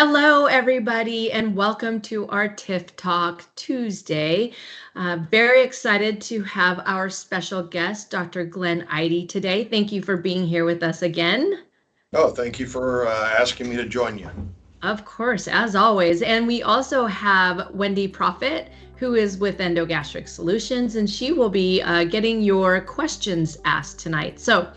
Hello, everybody, and welcome to our TIF Talk Tuesday. Very excited to have our special guest, Dr. Glenn Ihde, today. Thank you for being here with us again. Oh, thank you for asking me to join you. Of course, as always. And we also have Wendy Profit, who is with Endogastric Solutions, and she will be getting your questions asked tonight. So,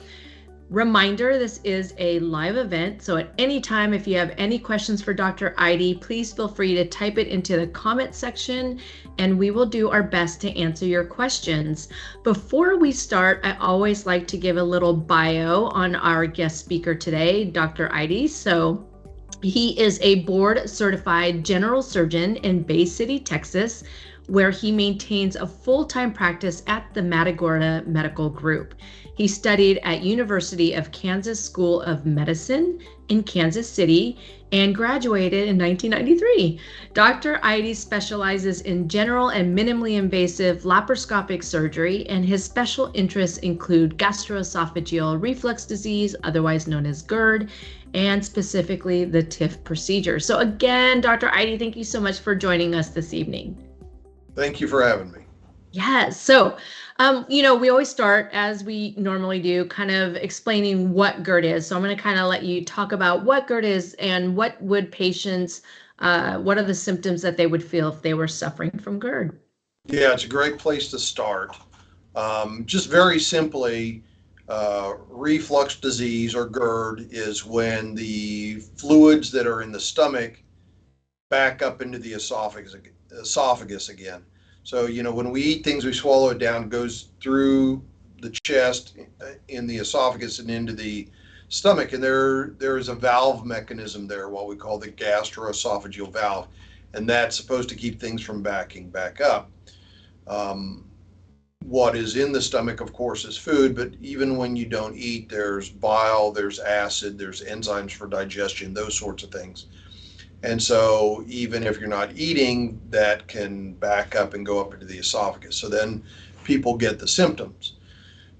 reminder, this is a live event, so at any time, if you have any questions for Dr. Ihde, please feel free to type it into the comment section and we will do our best to answer your questions. Before we start, I always like to give a little bio on our guest speaker today, Dr. Ihde. So he is a board certified general surgeon in Bay City, Texas, where he maintains a full-time practice at the Matagorda Medical Group. He studied at University of Kansas School of Medicine in Kansas City and graduated in 1993. Dr. Ihde specializes in general and minimally invasive laparoscopic surgery, and his special interests include gastroesophageal reflux disease, otherwise known as GERD, and specifically the TIF procedure. So again, Dr. Ihde, thank you so much for joining us this evening. Thank you for having me. Yes. So, we always start, as we normally do, kind of explaining what GERD is. So I'm going to kind of let you talk about what GERD is and what would patients, what are the symptoms that they would feel if they were suffering from GERD? Yeah, it's a great place to start. Just very simply, reflux disease or GERD is when the fluids that are in the stomach back up into the esophagus again. So, when we eat things, we swallow it down, goes through the chest, in the esophagus, and into the stomach. And there is a valve mechanism there, what we call the gastroesophageal valve. And that's supposed to keep things from backing back up. What is in the stomach, of course, is food, but even when you don't eat, there's bile, there's acid, there's enzymes for digestion, those sorts of things. And so even if you're not eating, that can back up and go up into the esophagus. So then people get the symptoms.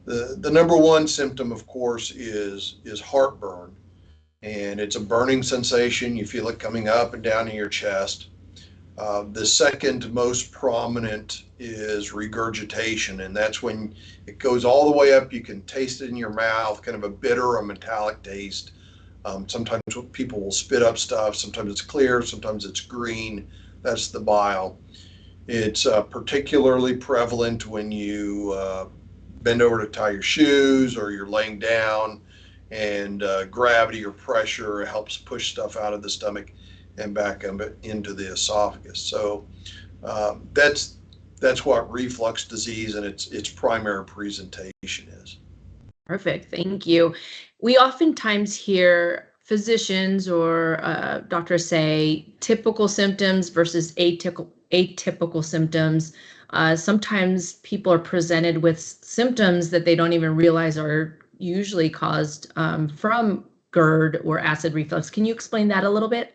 The number one symptom, of course, is heartburn. And it's a burning sensation. You feel it coming up and down in your chest. The second most prominent is regurgitation, and that's when it goes all the way up. You can taste it in your mouth, kind of a bitter or metallic taste. Sometimes people will spit up stuff. Sometimes it's clear, sometimes it's green. That's the bile. It's particularly prevalent when you bend over to tie your shoes or you're laying down, and gravity or pressure helps push stuff out of the stomach and back up into the esophagus. So that's what reflux disease and its primary presentation is. Perfect. Thank you. We oftentimes hear physicians or doctors say typical symptoms versus atypical symptoms. Sometimes people are presented with symptoms that they don't even realize are usually caused from GERD or acid reflux. Can you explain that a little bit?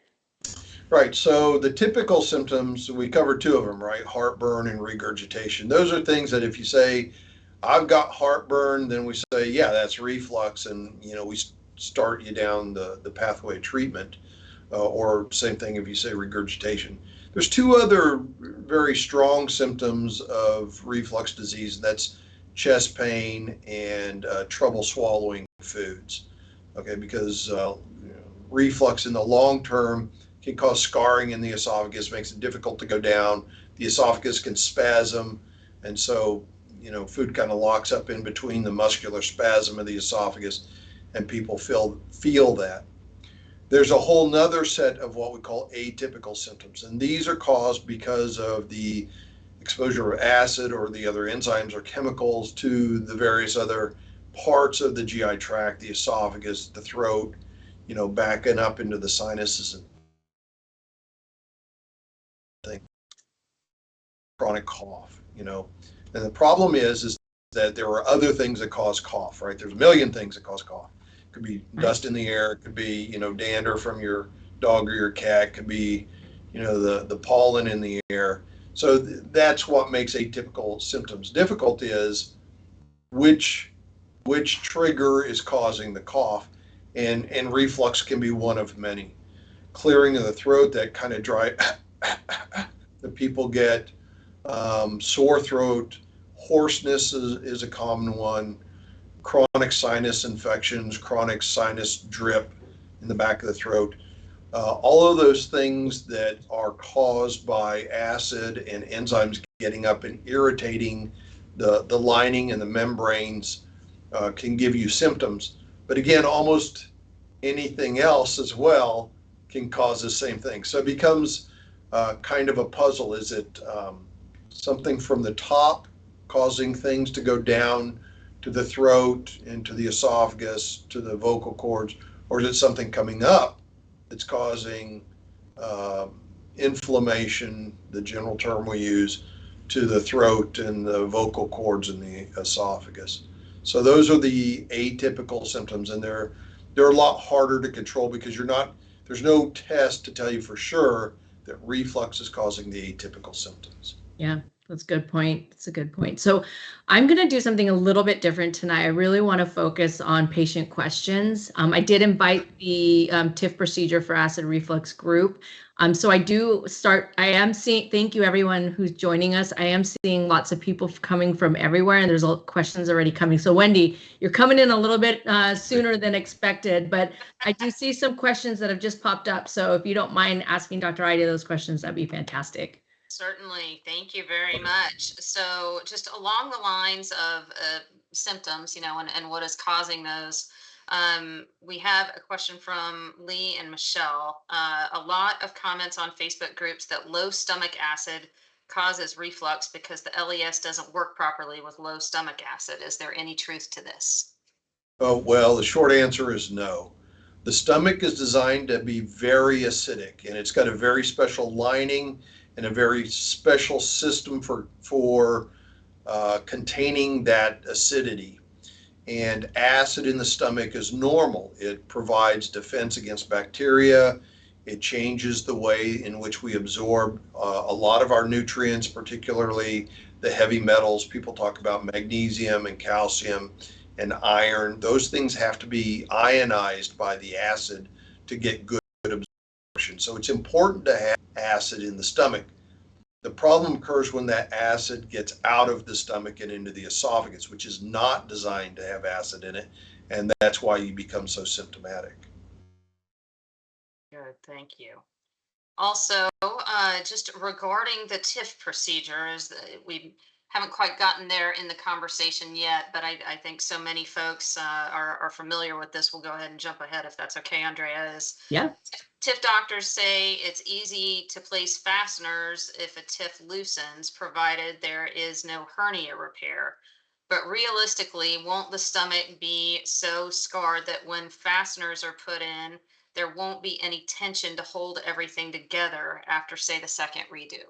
Right. So the typical symptoms, we covered two of them, right? Heartburn and regurgitation. Those are things that if you say, I've got heartburn, then we say, yeah, that's reflux. And, we start you down the pathway of treatment. Or same thing if you say regurgitation. There's two other very strong symptoms of reflux disease. That's chest pain and trouble swallowing foods. Okay, because reflux in the long term can cause scarring in the esophagus, makes it difficult to go down. The esophagus can spasm, and so food kind of locks up in between the muscular spasm of the esophagus, and people feel that. There's a whole nother set of what we call atypical symptoms, and these are caused because of the exposure of acid or the other enzymes or chemicals to the various other parts of the GI tract, the esophagus, the throat, backing up into the sinuses and chronic cough, And the problem is that there are other things that cause cough, right? There's a million things that cause cough. It could be dust in the air. It could be, dander from your dog or your cat. It could be, the pollen in the air. So that's what makes atypical symptoms difficult, is which trigger is causing the cough, and reflux can be one of many. clearing of the throat, that kind of dry, the people get sore throat, hoarseness is a common one, chronic sinus infections, chronic sinus drip in the back of the throat. All of those things that are caused by acid and enzymes getting up and irritating the lining and the membranes can give you symptoms. But again, almost anything else as well can cause the same thing. So it becomes kind of a puzzle. Is it something from the top causing things to go down to the throat, into the esophagus, to the vocal cords, or is it something coming up that's causing inflammation, the general term we use, to the throat and the vocal cords and the esophagus? So those are the atypical symptoms, and they're a lot harder to control because there's no test to tell you for sure that reflux is causing the atypical symptoms. Yeah, that's a good point. That's a good point. So I'm going to do something a little bit different tonight. I really want to focus on patient questions. I did invite the TIF procedure for acid reflux group. So I am seeing, thank you everyone who's joining us. I am seeing lots of people coming from everywhere, and there's questions already coming. So Wendy, you're coming in a little bit sooner than expected, but I do see some questions that have just popped up. So if you don't mind asking Dr. Ihde those questions, that'd be fantastic. Certainly. Thank you very much. So just along the lines of symptoms, and what is causing those, we have a question from Lee and Michelle. A lot of comments on Facebook groups that low stomach acid causes reflux because the LES doesn't work properly with low stomach acid. Is there any truth to this? Oh, well, the short answer is no. The stomach is designed to be very acidic, and it's got a very special lining and a very special system for containing that acidity. And acid in the stomach is normal. It provides defense against bacteria. It changes the way in which we absorb a lot of our nutrients, particularly the heavy metals. People talk about magnesium and calcium and iron. Those things have to be ionized by the acid to get good absorption. So it's important to have acid in the stomach. The problem occurs when that acid gets out of the stomach and into the esophagus, which is not designed to have acid in it, and that's why you become so symptomatic. Good, thank you. Also, just regarding the TIF procedures, we haven't quite gotten there in the conversation yet, but I think so many folks are familiar with this. We'll go ahead and jump ahead if that's okay, Andrea. Yeah. TIF doctors say it's easy to place fasteners if a TIF loosens, provided there is no hernia repair. But realistically, won't the stomach be so scarred that when fasteners are put in, there won't be any tension to hold everything together after, say, the second redo?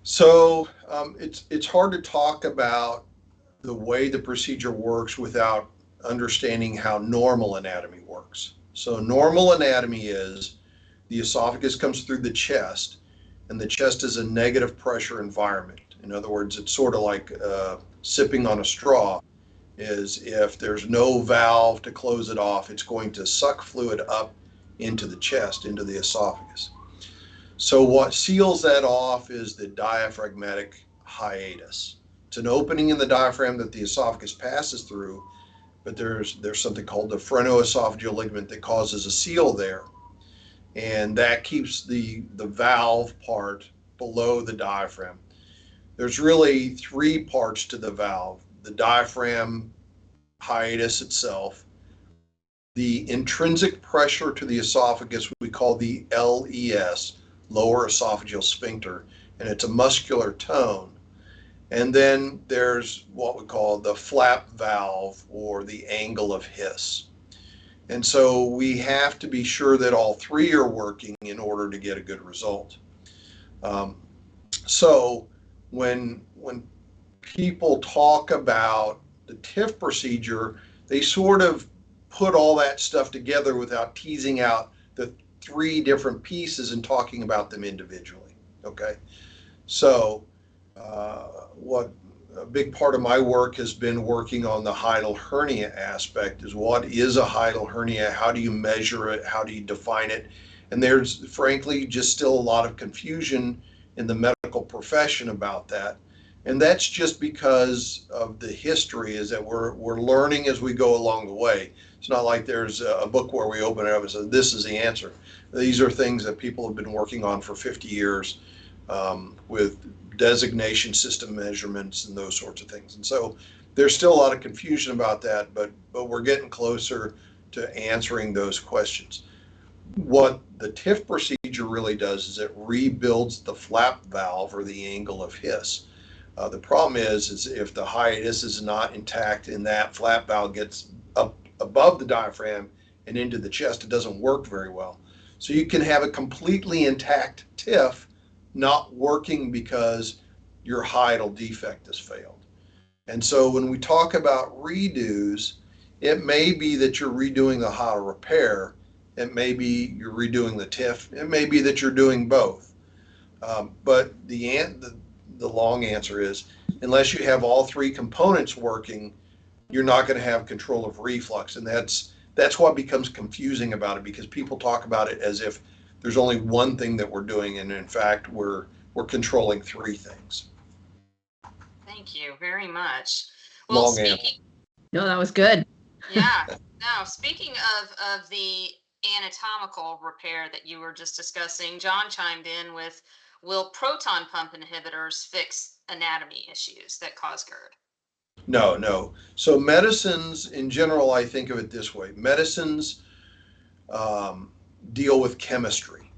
So it's hard to talk about the way the procedure works without understanding how normal anatomy works. So normal anatomy is the esophagus comes through the chest, and the chest is a negative pressure environment. In other words, it's sort of like sipping on a straw. Is if there's no valve to close it off, it's going to suck fluid up into the chest, into the esophagus. So what seals that off is the diaphragmatic hiatus. It's an opening in the diaphragm that the esophagus passes through, but there's something called the phrenoesophageal ligament that causes a seal there, and that keeps the valve part below the diaphragm. There's really three parts to the valve: the diaphragm hiatus itself, the intrinsic pressure to the esophagus we call the LES, lower esophageal sphincter, and it's a muscular tone. And then there's what we call the flap valve, or the angle of His. And so we have to be sure that all three are working in order to get a good result. So when people talk about the TIF procedure, they sort of put all that stuff together without teasing out the three different pieces and talking about them individually. Okay, so what a big part of my work has been working on the hiatal hernia aspect. Is what is a hiatal hernia? How do you measure it? How do you define it? And there's frankly just still a lot of confusion in the medical profession about that. And that's just because of the history, is that we're learning as we go along the way. It's not like there's a book where we open it up and say, this is the answer. These are things that people have been working on for 50 years with designation system measurements and those sorts of things. And so there's still a lot of confusion about that, but we're getting closer to answering those questions. What the TIF procedure really does is it rebuilds the flap valve or the angle of His. The problem is if the hiatus is not intact and that flap valve gets up above the diaphragm and into the chest, it doesn't work very well. So you can have a completely intact TIF not working because your hiatal defect has failed. And so when we talk about redos, it may be that you're redoing the hiatal repair. It may be you're redoing the TIF. It may be that you're doing both. But the long answer is, unless you have all three components working, you're not going to have control of reflux. And that's what becomes confusing about it, because people talk about it as if there's only one thing that we're doing, and in fact, we're controlling three things. Thank you very much. Well, Long answer. No, that was good. Yeah. Now, speaking of the anatomical repair that you were just discussing, John chimed in with, will proton pump inhibitors fix anatomy issues that cause GERD? No. So medicines in general, I think of it this way. Medicines deal with chemistry,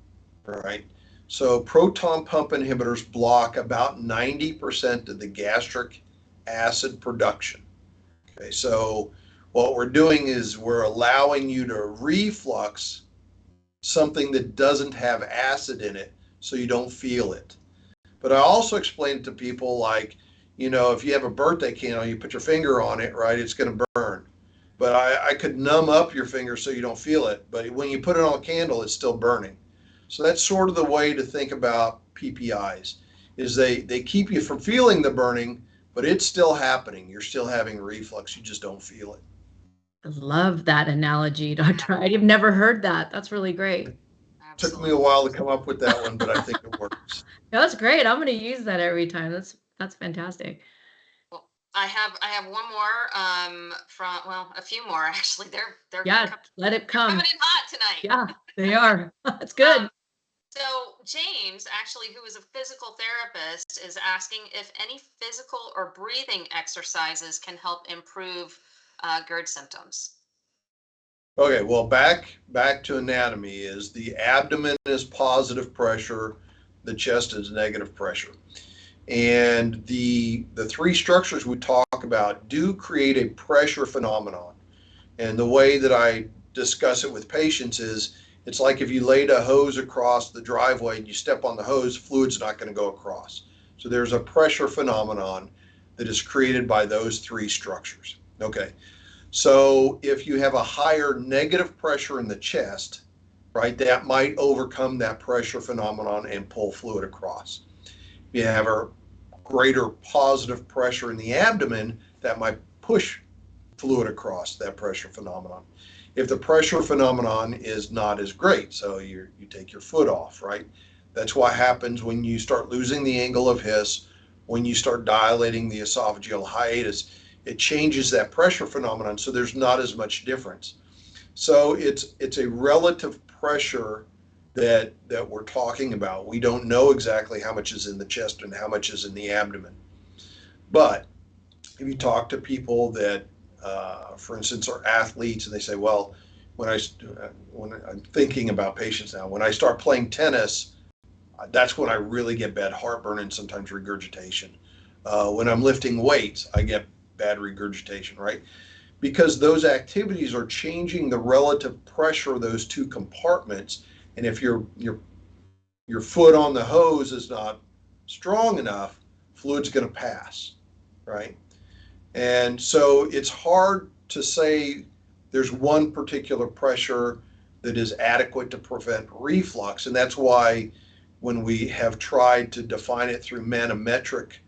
right? So proton pump inhibitors block about 90% of the gastric acid production. Okay, so what we're doing is we're allowing you to reflux something that doesn't have acid in it so you don't feel it. But I also explain it to people like, if you have a birthday candle, you put your finger on it, right, it's going to burn. But I could numb up your finger so you don't feel it. But when you put it on a candle, it's still burning. So that's sort of the way to think about PPIs, is they keep you from feeling the burning, but it's still happening. You're still having reflux. You just don't feel it. I love that analogy, Dr. I've never heard that. That's really great. Absolutely. Took me a while to come up with that one, but I think it works. That's great. I'm going to use that every time. That's fantastic. Well, I have one more from, well, a few more actually. They're let it come. coming in hot tonight. Yeah, they are. That's good. So James, actually, who is a physical therapist, is asking if any physical or breathing exercises can help improve GERD symptoms. Okay, well, back to anatomy. Is the abdomen is positive pressure, the chest is negative pressure. And the three structures we talk about do create a pressure phenomenon. And the way that I discuss it with patients is, it's like if you laid a hose across the driveway and you step on the hose, fluid's not going to go across. So there's a pressure phenomenon that is created by those three structures. Okay, so if you have a higher negative pressure in the chest, right, that might overcome that pressure phenomenon and pull fluid across. If you have a greater positive pressure in the abdomen, that might push fluid across that pressure phenomenon. If the pressure phenomenon is not as great, so you take your foot off, right? That's what happens when you start losing the angle of His, when you start dilating the esophageal hiatus, it changes that pressure phenomenon, so there's not as much difference. So it's a relative pressure that we're talking about. We don't know exactly how much is in the chest and how much is in the abdomen. But if you talk to people that, for instance, are athletes, and they say, well, when I'm thinking about patients now, when I start playing tennis, that's when I really get bad heartburn and sometimes regurgitation. When I'm lifting weights, I get bad regurgitation, right? Because those activities are changing the relative pressure of those two compartments. And if your foot on the hose is not strong enough, fluid's going to pass, right? And so it's hard to say there's one particular pressure that is adequate to prevent reflux. And that's why when we have tried to define it through manometric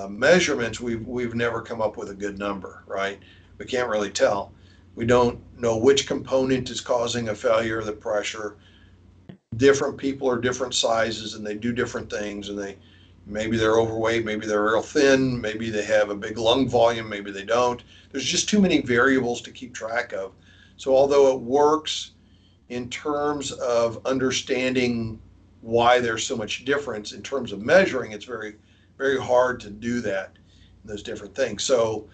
measurements, we've never come up with a good number, right? We can't really tell. We don't know which component is causing a failure of the pressure. Different people are different sizes and they do different things, and maybe they're overweight, maybe they're real thin, maybe they have a big lung volume, maybe they don't. There's just too many variables to keep track of. So although it works in terms of understanding why there's so much difference in terms of measuring, it's very, very hard to do that, those different things. So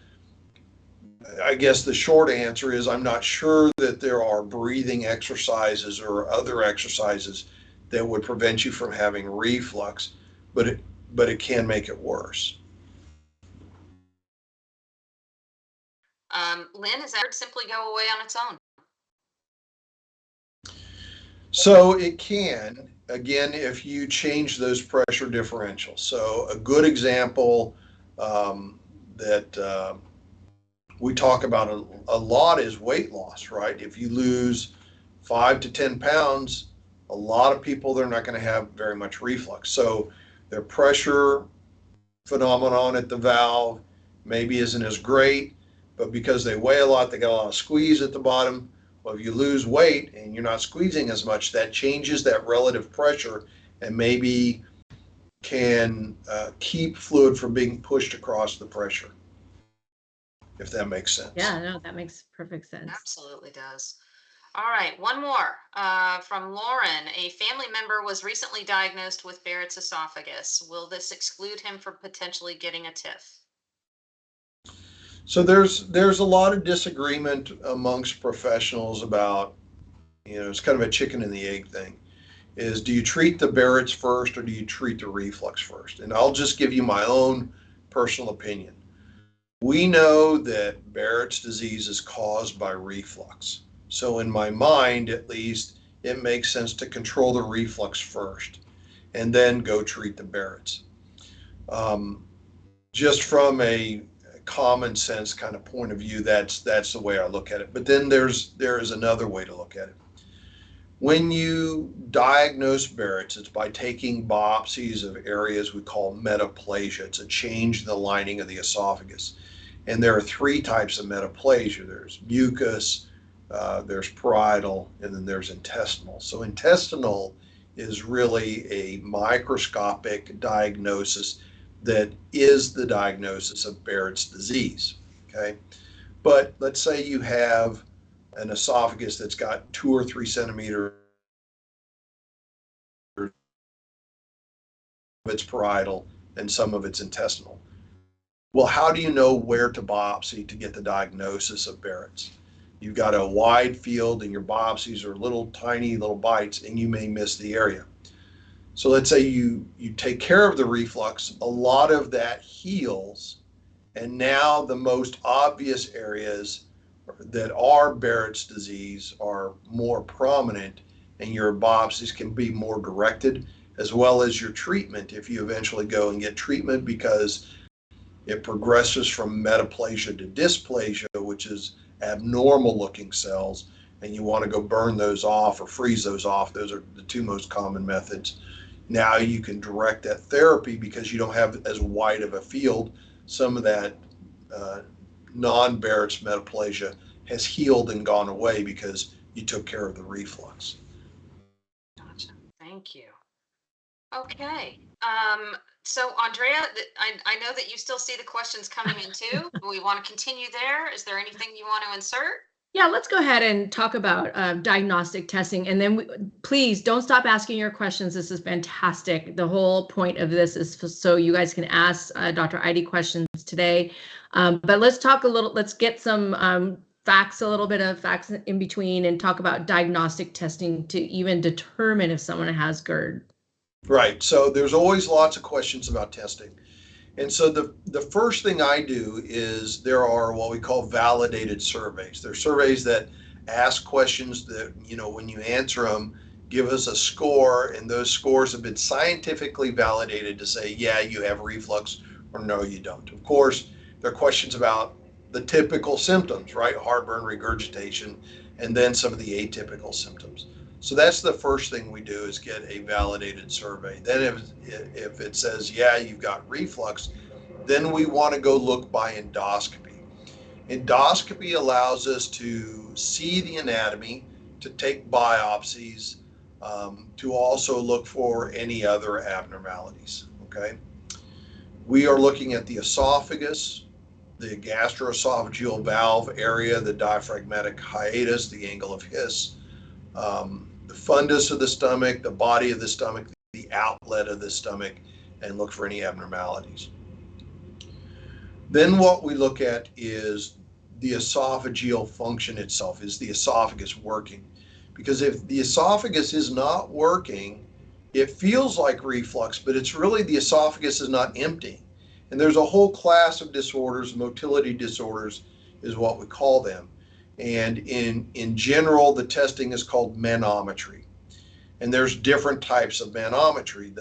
I guess the short answer is I'm not sure that there are breathing exercises or other exercises that would prevent you from having reflux, but it can make it worse. Lynn, is that simply go away on its own? So it can, again, if you change those pressure differentials. So a good example that we talk about a lot is weight loss, right? If you lose 5 to 10 pounds, a lot of people, they're not going to have very much reflux. So their pressure phenomenon at the valve maybe isn't as great, but because they weigh a lot, they got a lot of squeeze at the bottom. Well, if you lose weight and you're not squeezing as much, that changes that relative pressure and maybe can keep fluid from being pushed across the pressure, if that makes sense. Yeah, no, that makes perfect sense. Absolutely does. All right, one more from Lauren. A family member was recently diagnosed with Barrett's esophagus. Will this exclude him from potentially getting a TIF? So there's a lot of disagreement amongst professionals about, it's kind of a chicken and the egg thing. Is do you treat the Barrett's first or do you treat the reflux first? And I'll just give you my own personal opinion. We know that Barrett's disease is caused by reflux. So in my mind, at least, it makes sense to control the reflux first and then go treat the Barrett's. Just from a common sense kind of point of view, that's the way I look at it. But then there is another way to look at it. When you diagnose Barrett's, it's by taking biopsies of areas we call metaplasia. It's a change in the lining of the esophagus. And there are 3 types of metaplasia. There's mucus, there's parietal, and then there's intestinal. So intestinal is really a microscopic diagnosis that is the diagnosis of Barrett's disease, okay? But let's say you have an esophagus that's got 2 or 3 centimeters of its parietal and some of its intestinal. Well, how do you know where to biopsy to get the diagnosis of Barrett's? You've got a wide field and your biopsies are little tiny little bites and you may miss the area. So let's say you take care of the reflux, a lot of that heals, and now the most obvious areas that are Barrett's disease are more prominent and your biopsies can be more directed, as well as your treatment if you eventually go and get treatment because it progresses from metaplasia to dysplasia, which is abnormal looking cells, and you want to go burn those off or freeze those off. Those are the 2 most common methods. Now you can direct that therapy because you don't have as wide of a field. Some of that non-Barrett's metaplasia has healed and gone away because you took care of the reflux. Gotcha. Thank you. Okay. So Andrea, I know that you still see the questions coming in too. Do we want to continue there? Is there anything you want to insert? Yeah, let's go ahead and talk about diagnostic testing. And then please don't stop asking your questions. This is fantastic. The whole point of this is so you guys can ask Dr. Ihde questions today. But let's talk let's get some facts, a little bit of facts in between and talk about diagnostic testing to even determine if someone has GERD. Right. So there's always lots of questions about testing. And so the first thing I do is there are what we call validated surveys. They're surveys that ask questions that, when you answer them, give us a score, and those scores have been scientifically validated to say, yeah, you have reflux, or no, you don't. Of course, there are questions about the typical symptoms, right? Heartburn, regurgitation, and then some of the atypical symptoms. So that's the first thing we do is get a validated survey. Then if it says, yeah, you've got reflux, then we want to go look by endoscopy. Endoscopy allows us to see the anatomy, to take biopsies, to also look for any other abnormalities. Okay. We are looking at the esophagus, the gastroesophageal valve area, the diaphragmatic hiatus, the angle of His, the fundus of the stomach, the body of the stomach, the outlet of the stomach, and look for any abnormalities. Then what we look at is the esophageal function itself. Is the esophagus working? Because if the esophagus is not working, it feels like reflux, but it's really the esophagus is not emptying. And there's a whole class of disorders, motility disorders is what we call them. And in general, the testing is called manometry. And there's different types of manometry.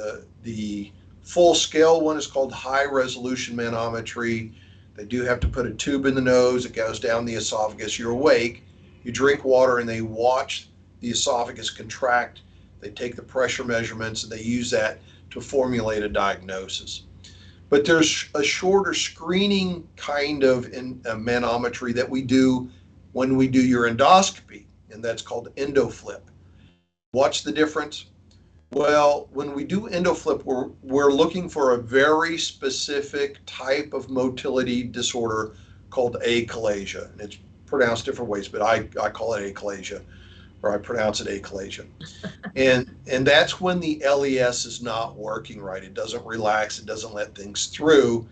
The full scale one is called high resolution manometry. They do have to put a tube in the nose. It goes down the esophagus. You're awake. You drink water and they watch the esophagus contract. They take the pressure measurements and they use that to formulate a diagnosis. But there's a shorter screening kind of manometry that we do when we do your endoscopy, and that's called endoflip. What's the difference? Well, when we do endoflip, we're looking for a very specific type of motility disorder called achalasia. And it's pronounced different ways, but I call it achalasia, or I pronounce it achalasia. And that's when the LES is not working right. It doesn't relax, it doesn't let things through.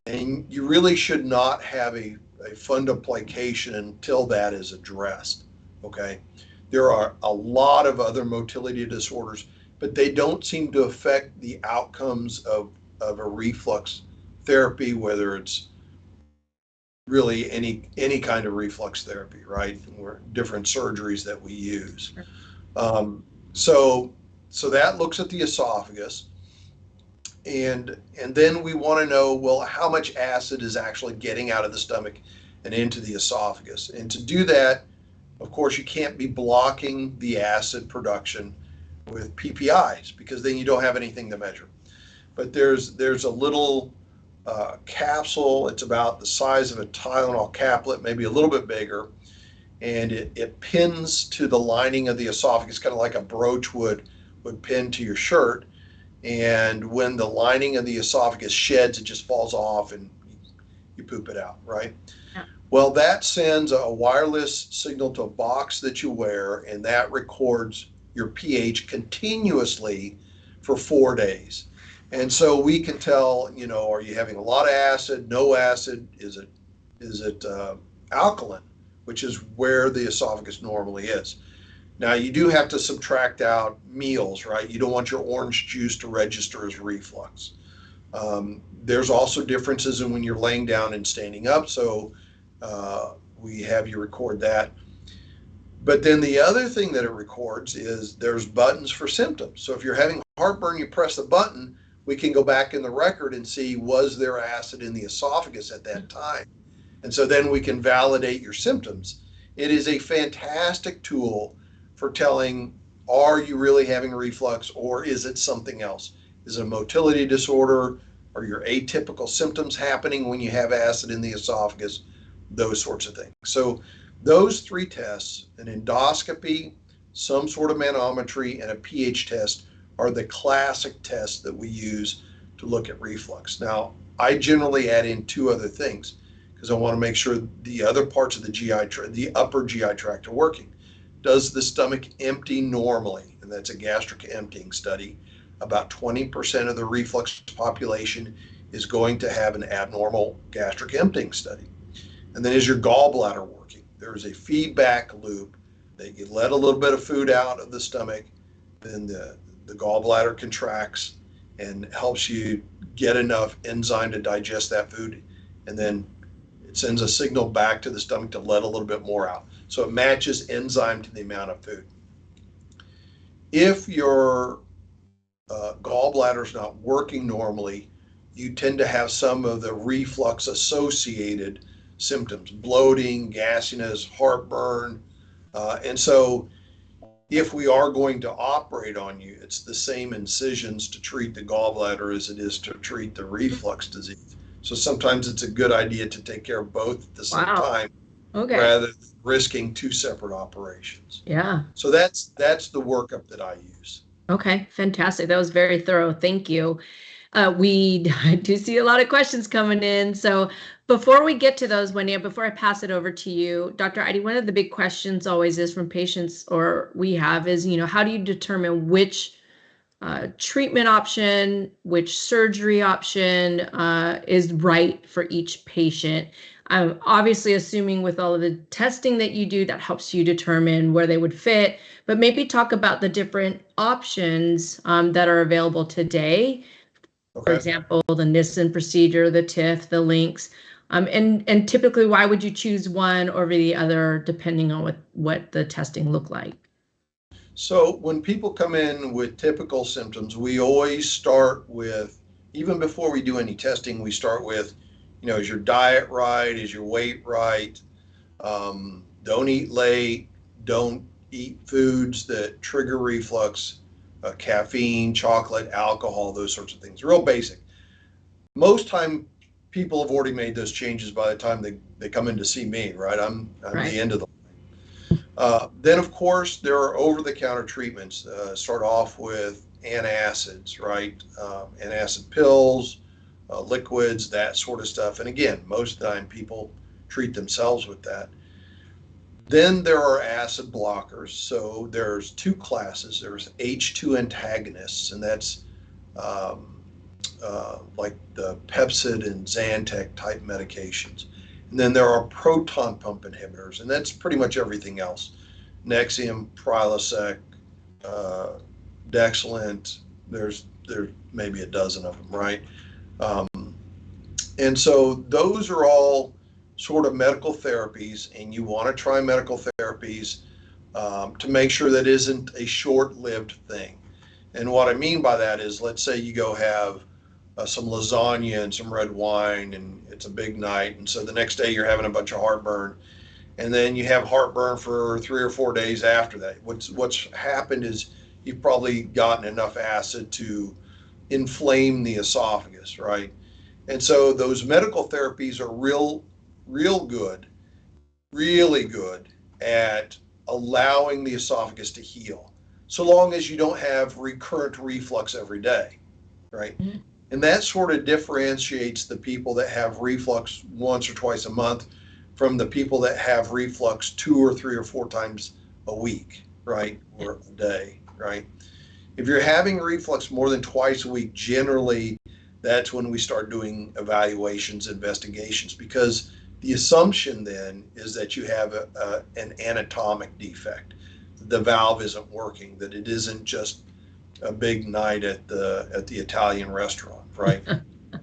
And you really should not have a fundoplication until that is addressed. Okay. There are a lot of other motility disorders, but they don't seem to affect the outcomes of a reflux therapy, whether it's really any kind of reflux therapy, right? Or different surgeries that we use. So that looks at the esophagus, and then we want to know, well, how much acid is actually getting out of the stomach and into the esophagus. And to do that, of course, you can't be blocking the acid production with PPIs because then you don't have anything to measure. But there's a little capsule. It's about the size of a Tylenol caplet, maybe a little bit bigger, and it pins to the lining of the esophagus, kind of like a brooch would pin to your shirt. And when the lining of the esophagus sheds, it just falls off and you poop it out, right? Yeah. Well, that sends a wireless signal to a box that you wear, and that records your pH continuously for 4 days. And so we can tell, are you having a lot of acid, no acid? Is it alkaline, which is where the esophagus normally is. Now, you do have to subtract out meals, right? You don't want your orange juice to register as reflux. There's also differences in when you're laying down and standing up, so we have you record that. But then the other thing that it records is there's buttons for symptoms. So if you're having heartburn, you press the button, we can go back in the record and see, was there acid in the esophagus at that time? And so then we can validate your symptoms. It is a fantastic tool for telling, are you really having reflux or is it something else? Is it a motility disorder? Are your atypical symptoms happening when you have acid in the esophagus? Those sorts of things. So those 3 tests, an endoscopy, some sort of manometry, and a pH test are the classic tests that we use to look at reflux. Now, I generally add in 2 other things because I want to make sure the other parts of the GI tract, the upper GI tract, are working. Does the stomach empty normally? And that's a gastric emptying study. About 20% of the reflux population is going to have an abnormal gastric emptying study. And then is your gallbladder working? There's a feedback loop that you let a little bit of food out of the stomach, then the gallbladder contracts and helps you get enough enzyme to digest that food, and then it sends a signal back to the stomach to let a little bit more out. So it matches enzyme to the amount of food. If your gallbladder is not working normally, you tend to have some of the reflux associated symptoms, bloating, gassiness, heartburn. And so if we are going to operate on you, it's the same incisions to treat the gallbladder as it is to treat the reflux disease. So sometimes it's a good idea to take care of both at the same Wow. time Okay. rather than risking two separate operations. Yeah. So that's the workup that I use. Okay. Fantastic. That was very thorough. Thank you. We do see a lot of questions coming in. So before we get to those, Wendy, before I pass it over to you, Dr. Ihde, one of the big questions always is from patients or we have is, how do you determine which treatment option, which surgery option is right for each patient? I'm obviously assuming with all of the testing that you do, that helps you determine where they would fit, but maybe talk about the different options that are available today. For Okay. example, the Nissen procedure, the TIF, the links, and typically, why would you choose one over the other, depending on what the testing looked like? So when people come in with typical symptoms, we always start with, even before we do any testing, we start with, is your diet right? Is your weight right? Don't eat late. Don't eat foods that trigger reflux, caffeine, chocolate, alcohol, those sorts of things. Real basic. Most time, people have already made those changes by the time they come in to see me, right? I'm Right. the end of the then, of course, there are over-the-counter treatments. Start off with antacids, right? Antacid pills, liquids, that sort of stuff. And again, most of the time people treat themselves with that. Then there are acid blockers. So there's two classes. There's H2 antagonists, and that's um, like the Pepcid and Zantac type medications. And then there are proton pump inhibitors, and that's pretty much everything else. Nexium, Prilosec, uh, Dexlant. There's maybe a dozen of them, right? Um, and so those are all sort of medical therapies, and you want to try medical therapies to make sure that isn't a short-lived thing. And what I mean by that is, let's say you go have some lasagna and some red wine, and it's a big night, and so the next day you're having a bunch of heartburn, and then you have heartburn for 3 or 4 days after that. What's happened is you've probably gotten enough acid to inflame the esophagus, right? And so those medical therapies are real good, really good at allowing the esophagus to heal, so long as you don't have recurrent reflux every day, right? Mhm. And that sort of differentiates the people that have reflux once or twice a month from the people that have reflux 2 or 3 or 4 times a week, right? Or a day, right? If you're having reflux more than twice a week, generally that's when we start doing evaluations, investigations, because the assumption then is that you have an anatomic defect. The valve isn't working, that it isn't just a big night at the Italian restaurant, right?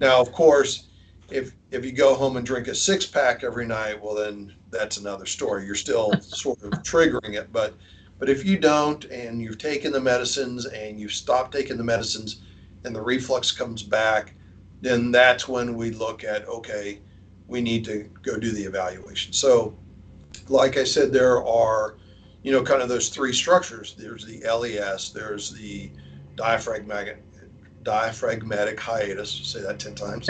Now, of course, if you go home and drink a 6 pack every night, well, then that's another story. You're still sort of triggering it, but if you don't, and you've taken the medicines and you've stopped taking the medicines, and the reflux comes back, then that's when we look at, okay, we need to go do the evaluation. So, like I said, there are, kind of those three structures. There's the LES, there's the diaphragmatic diaphragmatic hiatus, say that 10 times,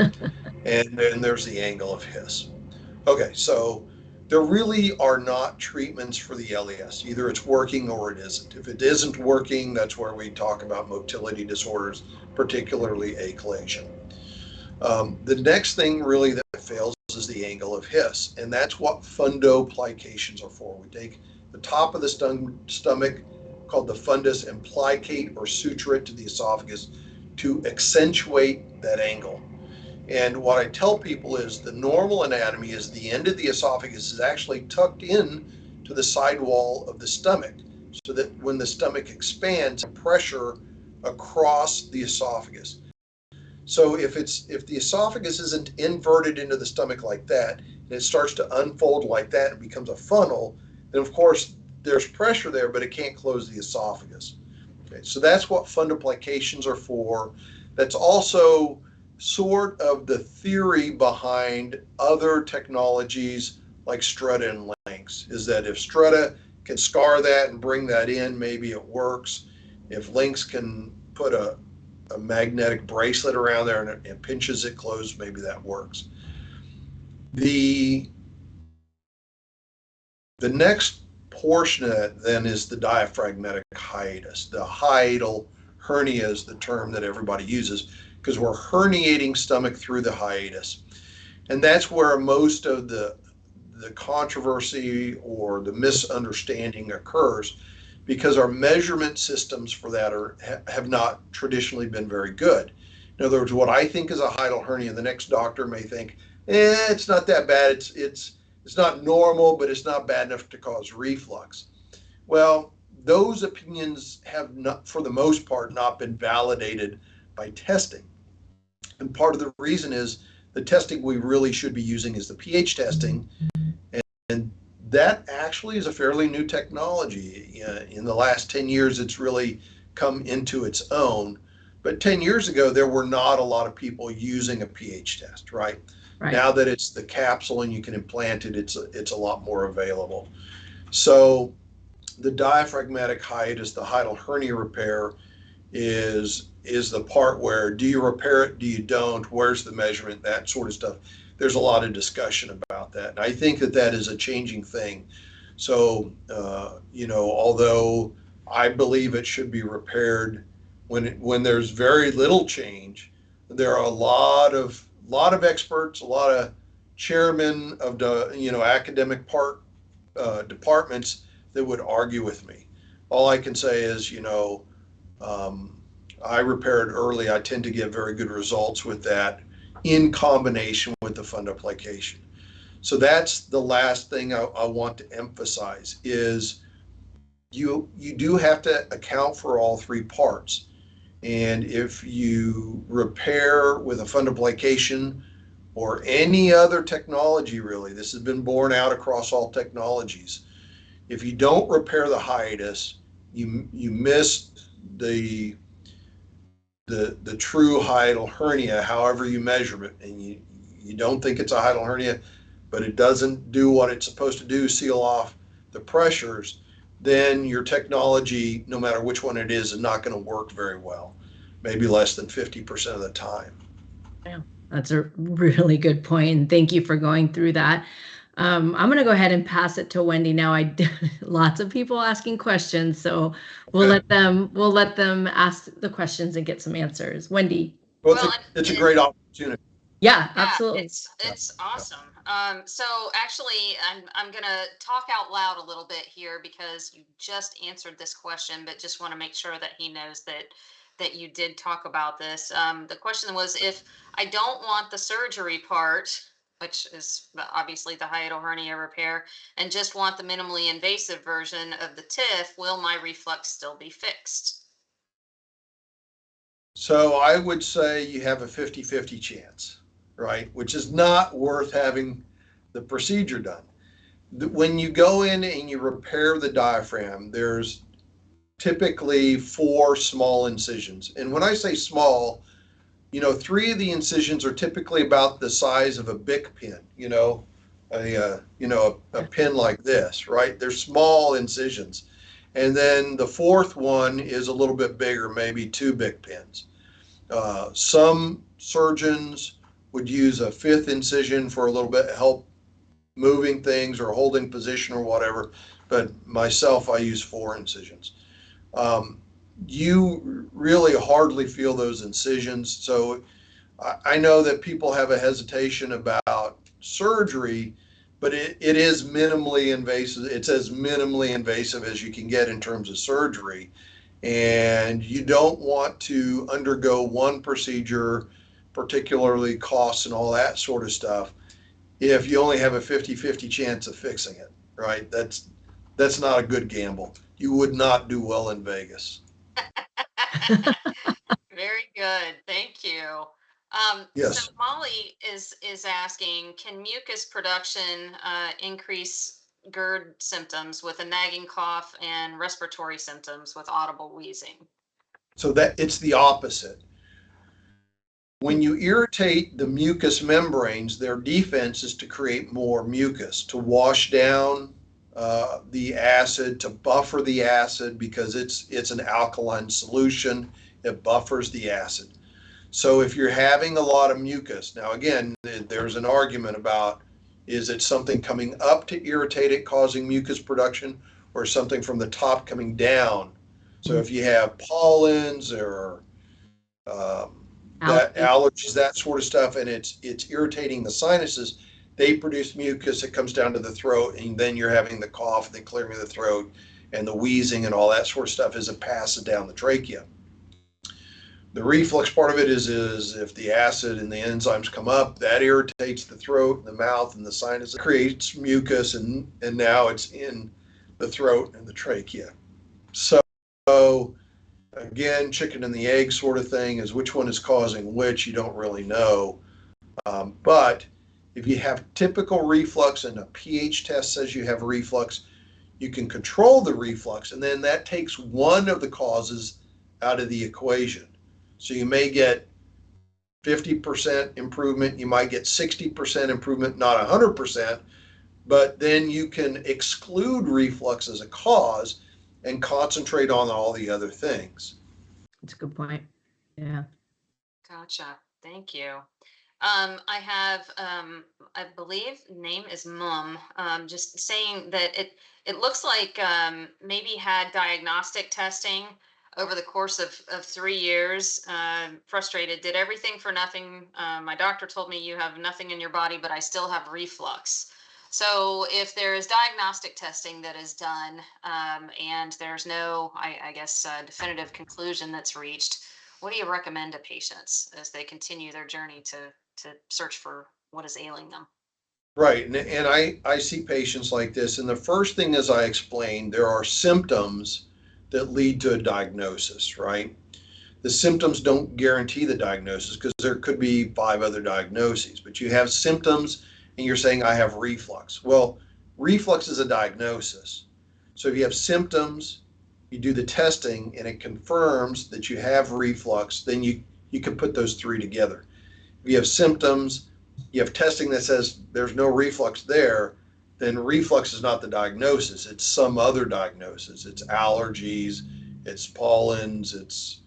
and then there's the angle of His. Okay, so there really are not treatments for the LES. Either it's working or it isn't. If it isn't working, that's where we talk about motility disorders, particularly achalasia. The next thing really that fails is the angle of His, and that's what fundoplications are for. We take the top of the stomach, called the fundus, and plicate or suture it to the esophagus to accentuate that angle. And what I tell people is the normal anatomy is the end of the esophagus is actually tucked in to the side wall of the stomach, so that when the stomach expands, pressure across the esophagus. So if the esophagus isn't inverted into the stomach like that, and it starts to unfold like that and becomes a funnel, then of course there's pressure there, but it can't close the esophagus. Okay, so that's what fundoplications are for. That's also sort of the theory behind other technologies like Stretta and Lynx, is that if Stretta can scar that and bring that in, maybe it works. If Lynx can put a a magnetic bracelet around there and it pinches it closed, maybe that works. The next portion of that then is the diaphragmatic hiatus. The hiatal hernia is the term that everybody uses because we're herniating stomach through the hiatus. And that's where most of the controversy or the misunderstanding occurs, because our measurement systems for that have not traditionally been very good. In other words, what I think is a hiatal hernia, the next doctor may think, it's not that bad. It's not normal, but it's not bad enough to cause reflux. Well, those opinions have not, for the most part, not been validated by testing. And part of the reason is the testing we really should be using is the pH testing. And that actually is a fairly new technology. In the last 10 years, it's really come into its own. But 10 years ago, there were not a lot of people using a pH test, right? Right. Now that it's the capsule and you can implant it, it's a lot more available. So the diaphragmatic hiatus, the hiatal hernia repair, is the part where, do you repair it, do you don't, where's the measurement, that sort of stuff. There's a lot of discussion about that. And I think that is a changing thing. So, although I believe it should be repaired when there's very little change, there are a lot of experts, a lot of chairmen of the, academic departments that would argue with me. All I can say is, I repaired early. I tend to get very good results with that in combination with the fundoplication. So that's the last thing I want to emphasize is you do have to account for all three parts. And if you repair with a fundoplication or any other technology, really, this has been borne out across all technologies. If you don't repair the hiatus, you miss the true hiatal hernia, however you measure it, and you don't think it's a hiatal hernia, but it doesn't do what it's supposed to do, seal off the pressures, then your technology, no matter which one it is not going to work very well, maybe less than 50% of the time. Yeah, that's a really good point. And thank you for going through that. I'm going to go ahead and pass it to Wendy now. Lots of people asking questions, so we'll let them ask the questions and get some answers. Wendy. Well, it's a great opportunity. Yeah, absolutely. It's awesome. So actually, I'm gonna talk out loud a little bit here because you just answered this question, but just want to make sure that he knows that you did talk about this. The question was, if I don't want the surgery part, which is obviously the hiatal hernia repair, and just want the minimally invasive version of the TIF, will my reflux still be fixed? So I would say you have a 50-50 chance, right? Which is not worth having the procedure done. When you go in and you repair the diaphragm, there's typically 4 small incisions. And when I say small, 3 of the incisions are typically about the size of a Bic pen, a pen like this, right? They're small incisions. And then the 4th one is a little bit bigger, maybe 2 Bic pens. Some surgeons would use a 5th incision for a little bit help moving things or holding position or whatever, but myself, I use 4 incisions. You really hardly feel those incisions. So I know that people have a hesitation about surgery, but it is minimally invasive. It's as minimally invasive as you can get in terms of surgery. And you don't want to undergo one procedure, particularly costs and all that sort of stuff, if you only have a 50-50 chance of fixing it, right? That's not a good gamble. You would not do well in Vegas. Very good. Thank you. Yes. So Molly is asking, can mucus production increase GERD symptoms with a nagging cough and respiratory symptoms with audible wheezing? So that it's the opposite. When you irritate the mucous membranes, their defense is to create more mucus, to wash down the acid, to buffer the acid because it's an alkaline solution. It buffers the acid. So if you're having a lot of mucus, now again, there's an argument about, is it something coming up to irritate it causing mucus production, or something from the top coming down? So if you have pollens or that allergies, that sort of stuff, and it's irritating the sinuses, they produce mucus. It comes down to the throat, and then you're having the cough, the clearing of the throat, and the wheezing and all that sort of stuff as it passes down the trachea. The reflux part of it is if the acid and the enzymes come up, that irritates the throat, the mouth, and the sinus. It creates mucus, and now it's in the throat and the trachea. So again, chicken and the egg sort of thing is which one is causing which, you don't really know. But if you have typical reflux and a pH test says you have reflux, you can control the reflux, and then that takes one of the causes out of the equation. So you may get 50% improvement, you might get 60% improvement, not 100%, but then you can exclude reflux as a cause and concentrate on all the other things. That's a good point. Yeah. Gotcha. Thank you. I have, I believe name is Mum, just saying that it looks like maybe had diagnostic testing over the course of 3 years. Frustrated, did everything for nothing. My doctor told me you have nothing in your body, but I still have reflux. So if there is diagnostic testing that is done and there's no, I guess, definitive conclusion that's reached, what do you recommend to patients as they continue their journey to search for what is ailing them? Right. And I see patients like this. And the first thing, as I explained, there are symptoms that lead to a diagnosis, right? The symptoms don't guarantee the diagnosis because there could be 5 other diagnoses, but you have symptoms and you're saying, I have reflux. Well, reflux is a diagnosis. So if you have symptoms, you do the testing and it confirms that you have reflux, then you can put those 3 together. If you have symptoms, you have testing that says there's no reflux there, then reflux is not the diagnosis. It's some other diagnosis. It's allergies, it's pollens, it's,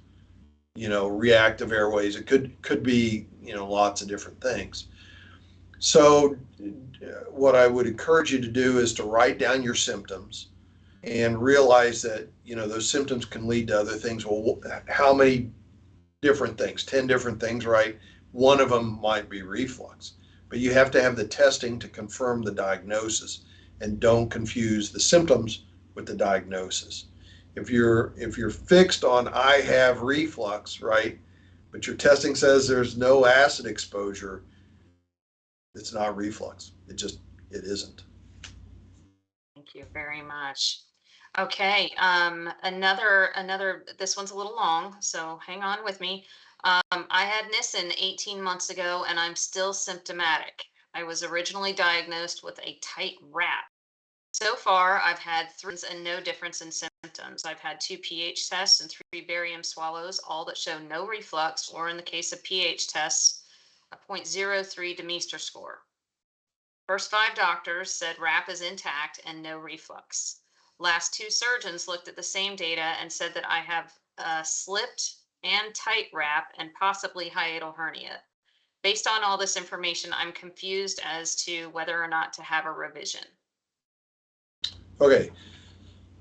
reactive airways. It could be, lots of different things. So what I would encourage you to do is to write down your symptoms and realize that, those symptoms can lead to other things. Well, how many different things? 10 different things, right? One of them might be reflux, but you have to have the testing to confirm the diagnosis, and don't confuse the symptoms with the diagnosis. If you're fixed on I have reflux, right, but your testing says there's no acid exposure, it's not reflux. It isn't. Thank you very much. Okay, another, this one's a little long, so hang on with me. I had Nissen 18 months ago and I'm still symptomatic. I was originally diagnosed with a tight wrap. So far, I've had 3 and no difference in symptoms. I've had 2 pH tests and 3 barium swallows, all that show no reflux, or in the case of pH tests, a 0.03 Demeester score. First 5 doctors said RAP is intact and no reflux. Last 2 surgeons looked at the same data and said that I have slipped and tight RAP and possibly hiatal hernia. Based on all this information, I'm confused as to whether or not to have a revision. Okay.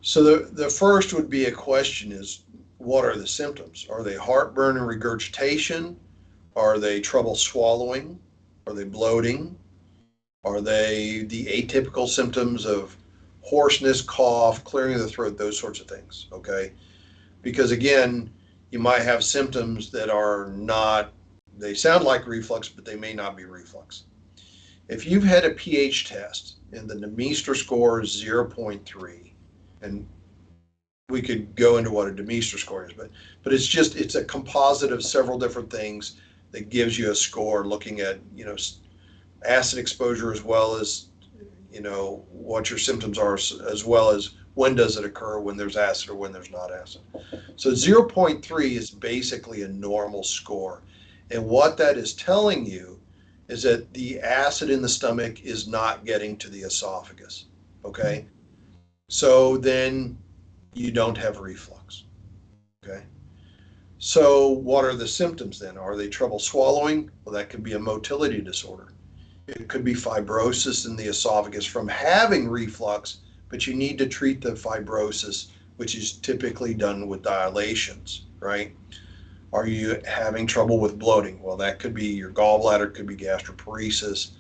So the first would be a question is, what are the symptoms? Are they heartburn and regurgitation? Are they trouble swallowing? Are they bloating? Are they the atypical symptoms of hoarseness, cough, clearing of the throat, those sorts of things? Okay. Because again, you might have symptoms that are not, they sound like reflux, but they may not be reflux. If you've had a pH test and the Demeester score is 0.3, and we could go into what a Demeester score is, but it's a composite of several different things that gives you a score looking at, acid exposure, as well as, what your symptoms are, as well as when does it occur, when there's acid or when there's not acid. So 0.3 is basically a normal score. And what that is telling you is that the acid in the stomach is not getting to the esophagus. Okay. So then you don't have reflux. Okay. So what are the symptoms then? Are they trouble swallowing? Well, that could be a motility disorder. It could be fibrosis in the esophagus from having reflux, but you need to treat the fibrosis, which is typically done with dilations, right? Are you having trouble with bloating? Well, that could be your gallbladder, could be gastroparesis,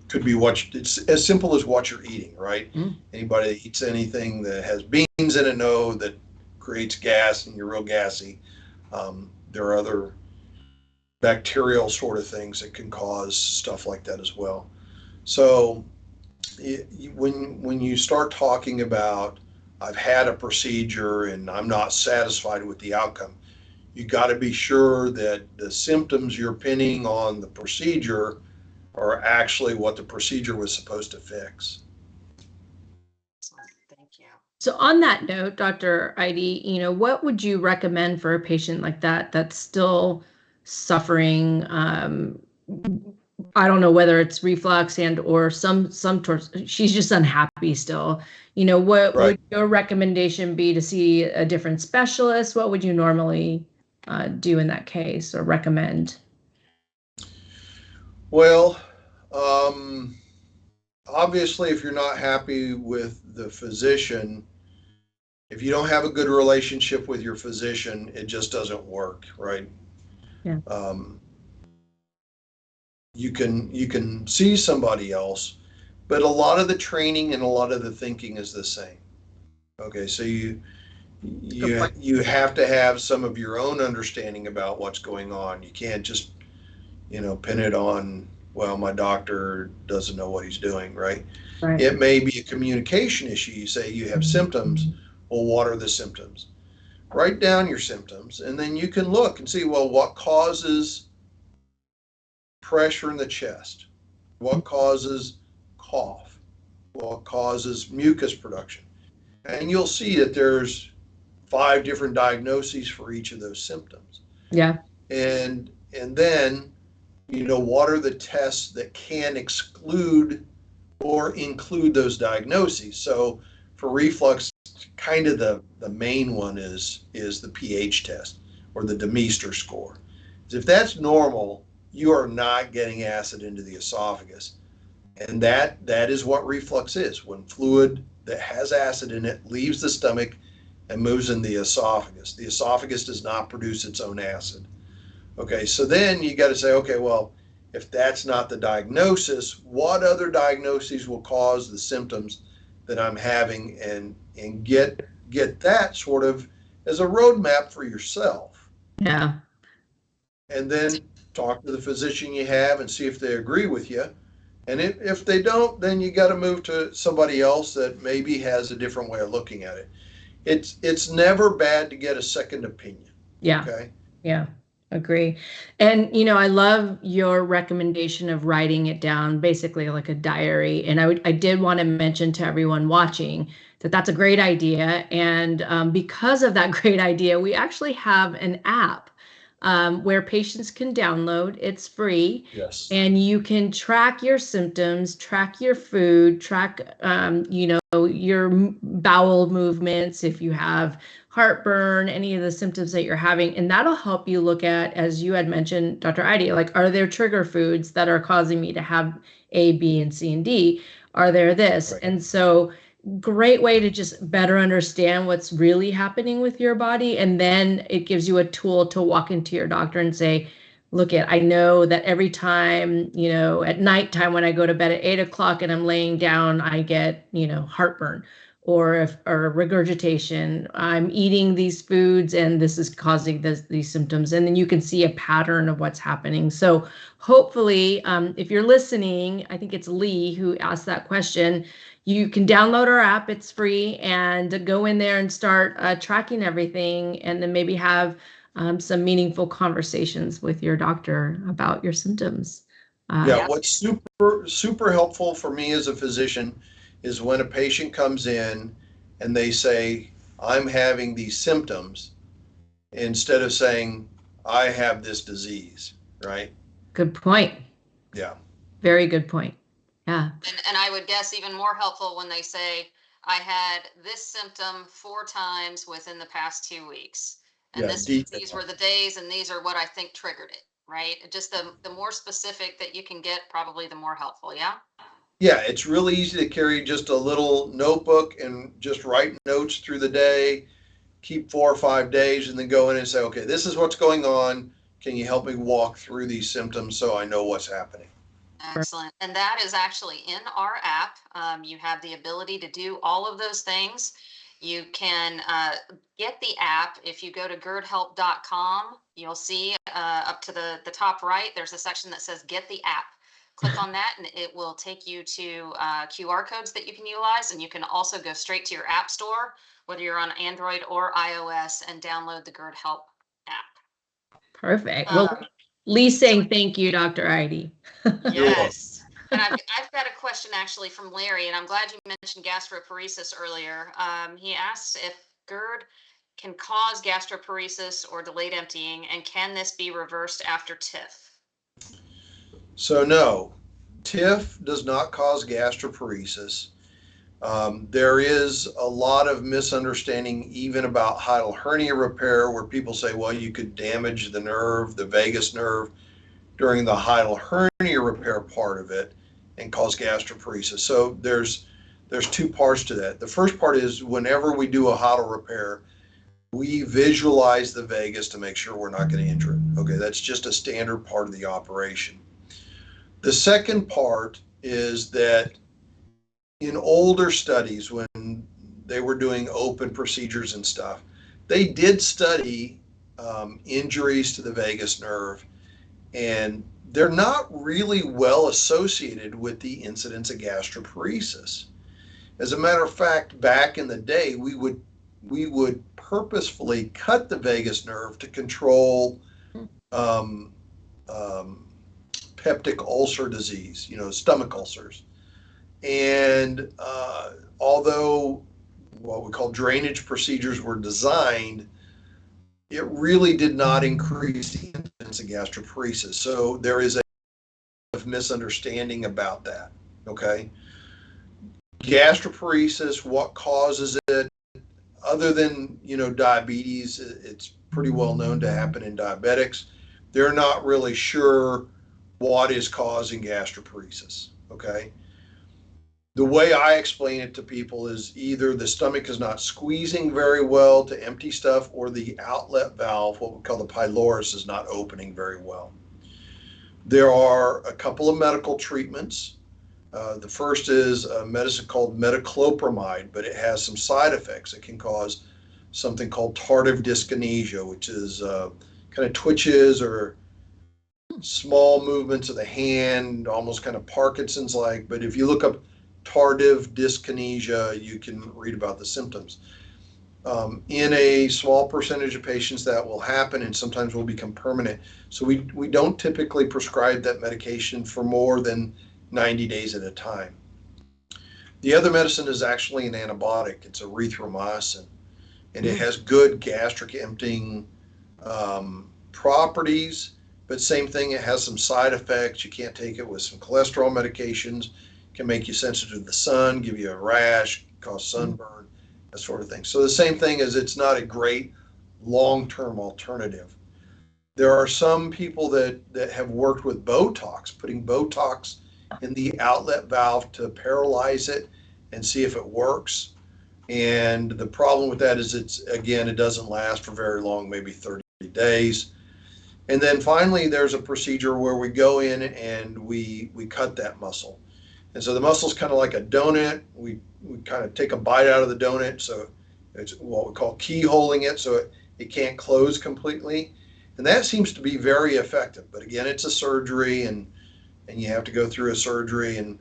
could be it's as simple as what you're eating, right? Anybody that eats anything that has beans in it know that creates gas and you're real gassy. There are other bacterial sort of things that can cause stuff like that as well. So when you start talking about I've had a procedure and I'm not satisfied with the outcome, you got to be sure that the symptoms you're pinning on the procedure are actually what the procedure was supposed to fix. Thank you. So on that note, Dr. Ihde, what would you recommend for a patient like that that's still suffering? I don't know whether it's reflux and or she's just unhappy still. What Right. would your recommendation be to see a different specialist? What would you normally do in that case or recommend? Well, obviously, if you're not happy with the physician, if you don't have a good relationship with your physician, it just doesn't work, right? Yeah. You can see somebody else, but a lot of the training and a lot of the thinking is the same. Okay, so you have to have some of your own understanding about what's going on. You can't just pin it on, well, my doctor doesn't know what he's doing, right? Right. It may be a communication issue. You say you have symptoms. Well, what are the symptoms? Write down your symptoms, and then you can look and see, well, what causes pressure in the chest? What causes cough? What causes mucus production? And you'll see that there's 5 different diagnoses for each of those symptoms. Yeah. And then, what are the tests that can exclude or include those diagnoses? So for reflux, kind of the main one is the pH test or the Demeester score. If that's normal, you are not getting acid into the esophagus. And that is what reflux is. When fluid that has acid in it leaves the stomach and moves in the esophagus. The esophagus does not produce its own acid. Okay, so then you got to say, okay, well, if that's not the diagnosis, what other diagnoses will cause the symptoms that I'm having, and get that sort of as a roadmap for yourself. Yeah. And then talk to the physician you have and see if they agree with you. And if they don't, then you got to move to somebody else that maybe has a different way of looking at it. It's never bad to get a second opinion. Yeah. Okay. Yeah. Agree. And, I love your recommendation of writing it down, basically like a diary. And I did want to mention to everyone watching that that's a great idea. And because of that great idea, we actually have an app where patients can download. It's free. Yes. And you can track your symptoms, track your food, track, your bowel movements, if you have heartburn, any of the symptoms that you're having. And that'll help you look at, as you had mentioned, Dr. Ihde, like, are there trigger foods that are causing me to have A, B, and C, and D? Are there this? Right. And so great way to just better understand what's really happening with your body. And then it gives you a tool to walk into your doctor and say, look, I know that every time, at nighttime when I go to bed at 8 o'clock and I'm laying down, I get, heartburn or regurgitation. I'm eating these foods and this is causing these symptoms. And then you can see a pattern of what's happening. So hopefully, if you're listening, I think it's Lee who asked that question. You can download our app. It's free, and go in there and start tracking everything, and then maybe have some meaningful conversations with your doctor about your symptoms. Yeah, what's super helpful for me as a physician is when a patient comes in and they say, I'm having these symptoms, instead of saying, I have this disease, right? Good point. Yeah. Very good point. Yeah. And I would guess even more helpful when they say, I had this symptom 4 times within the past 2 weeks. And Yeah, these detail. were the days, and these are what I think triggered it, right? Just the more specific that you can get, probably the more helpful. Yeah. Yeah, it's really easy to carry just a little notebook and just write notes through the day, keep 4 or 5 days, and then go in and say, okay, this is what's going on. Can you help me walk through these symptoms so I know what's happening? Excellent. And that is actually in our app. You have the ability to do all of those things. You can get the app if you go to girdhelp.com. You'll see up to the top right, there's a section that says get the app. Click on that and it will take you to QR codes that you can utilize. And you can also go straight to your app store, whether you're on Android or iOS, and download the Gird Help app. Perfect. Well, Lee's saying thank you, Dr. Ihde. You're welcome. Yes. And I've got a question actually from Larry, and I'm glad you mentioned gastroparesis earlier. He asks if GERD can cause gastroparesis or delayed emptying, and can this be reversed after TIF? So no, TIF does not cause gastroparesis. There is a lot of misunderstanding even about hiatal hernia repair, where people say, well, you could damage the nerve, the vagus nerve, during the hiatal hernia repair part of it and cause gastroparesis. So there's two parts to that. The first part is whenever we do a hiatal repair, we visualize the vagus to make sure we're not going to injure it. Okay, that's just a standard part of the operation. The second part is that in older studies, when they were doing open procedures and stuff, they did study injuries to the vagus nerve, and they're not really well associated with the incidence of gastroparesis. As a matter of fact, back in the day, we would purposefully cut the vagus nerve to control um, peptic ulcer disease, stomach ulcers. And although what we call drainage procedures were designed, it really did not increase the incidence of gastroparesis. So there is a misunderstanding about that. Okay. Gastroparesis, what causes it? Other than, diabetes, it's pretty well known to happen in diabetics. They're not really sure what is causing gastroparesis. Okay. The way I explain it to people is either the stomach is not squeezing very well to empty stuff, or the outlet valve, what we call the pylorus, is not opening very well. There are a couple of medical treatments. The first is a medicine called metoclopramide, but it has some side effects. It can cause something called tardive dyskinesia, which is kind of twitches or small movements of the hand, almost kind of Parkinson's-like. But if you look up tardive dyskinesia, you can read about the symptoms. In a small percentage of patients that will happen, and sometimes will become permanent. So we don't typically prescribe that medication for more than 90 days at a time. The other medicine is actually an antibiotic. It's erythromycin, and it has good gastric emptying properties, but same thing, it has some side effects. You can't take it with some cholesterol medications. It can make you sensitive to the sun, give you a rash, cause sunburn, that sort of thing. So the same thing is, it's not a great long-term alternative. There are some people that have worked with Botox, putting Botox in the outlet valve to paralyze it and see if it works. And the problem with that is it doesn't last for very long, maybe 30 days. And then finally, there's a procedure where we go in and we cut that muscle. And so the muscle's kind of like a donut. We kind of take a bite out of the donut. So it's what we call keyholing it, so it can't close completely. And that seems to be very effective. But again, it's a surgery, and you have to go through a surgery. And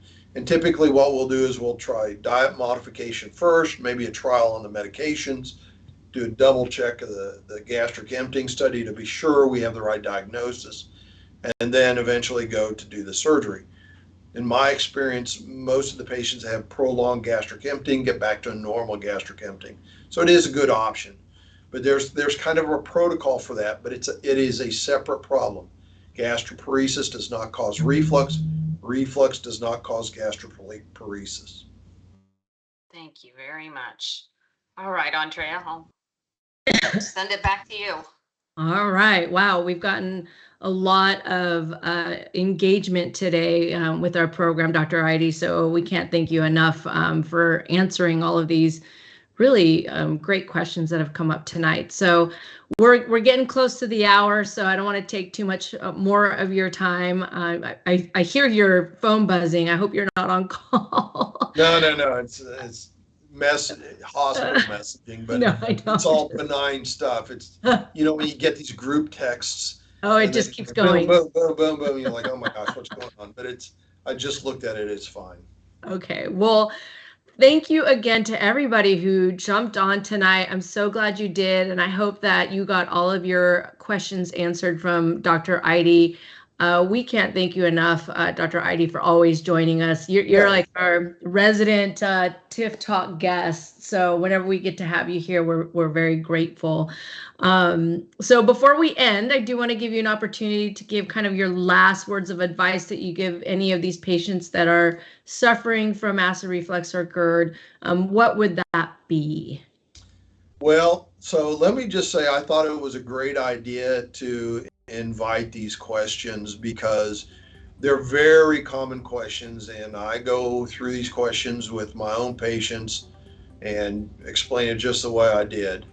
typically what we'll do is we'll try diet modification first, maybe a trial on the medications, do a double check of the gastric emptying study to be sure we have the right diagnosis, and then eventually go to do the surgery. In my experience, most of the patients that have prolonged gastric emptying get back to a normal gastric emptying. So it is a good option. But there's kind of a protocol for that, but it is a separate problem. Gastroparesis does not cause reflux. Reflux does not cause gastroparesis. Thank you very much. All right, Andrea, send it back to you. All right. Wow. We've gotten a lot of engagement today with our program, Dr. Ihde. So we can't thank you enough for answering all of these really great questions that have come up tonight. So we're getting close to the hour, so I don't want to take too much more of your time. I hear your phone buzzing. I hope you're not on call. No. It's hospital messaging, but No, I it's don't. all benign stuff. It's, when you get these group texts. Oh, it and just then keeps boom, going. boom, boom, boom, boom. You're like, oh my gosh, what's going on? But I just looked at it. It's fine. Okay. Well, thank you again to everybody who jumped on tonight. I'm so glad you did, and I hope that you got all of your questions answered from Dr. Ihde. We can't thank you enough, Dr. Ihde, for always joining us. You're like our resident TIF Talk guest. So whenever we get to have you here, we're very grateful. So before we end, I do want to give you an opportunity to give kind of your last words of advice that you give any of these patients that are suffering from acid reflux or GERD. What would that be? Well, so let me just say, I thought it was a great idea to invite these questions because they're very common questions, and I go through these questions with my own patients and explain it just the way I did.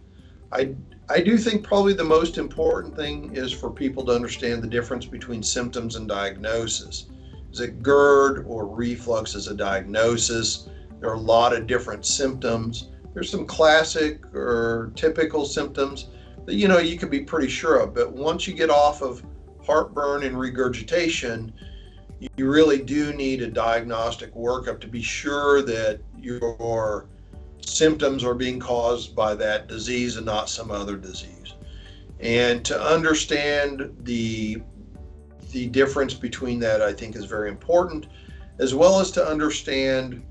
I do think probably the most important thing is for people to understand the difference between symptoms and diagnosis. Is it GERD or reflux as a diagnosis? There are a lot of different symptoms. There's some classic or typical symptoms that you can be pretty sure of, but once you get off of heartburn and regurgitation, you really do need a diagnostic workup to be sure that your symptoms are being caused by that disease and not some other disease. And to understand the difference between that, I think, is very important, as well as to understand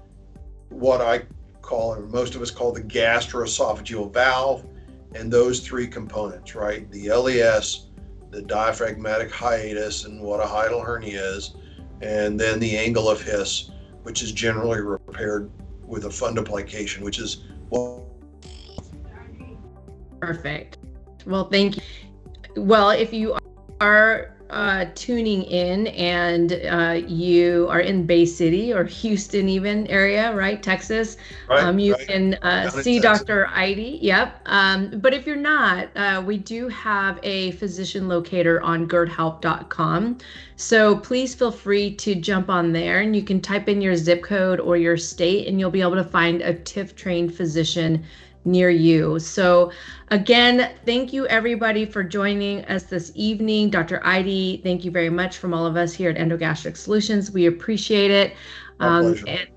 what I call, and most of us call, the gastroesophageal valve, and those three components, right? The LES, the diaphragmatic hiatus, and what a hiatal hernia is, and then the angle of His, which is generally repaired with a fundoplication, which is Perfect. Well, thank you. Well, if you are tuning in and you are in Bay City or Houston even area, right? Texas, you can see Dr. Ihde. Yep. But if you're not, we do have a physician locator on gerdhelp.com. So please feel free to jump on there, and you can type in your zip code or your state, and you'll be able to find a TIF trained physician near you. So again, thank you everybody for joining us this evening. Dr. Ihde, thank you very much from all of us here at Endogastric Solutions. We appreciate it. My pleasure.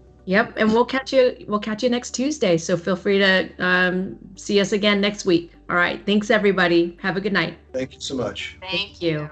And we'll catch you next Tuesday. So feel free to see us again next week. All right. Thanks everybody. Have a good night. Thank you so much. Thank you.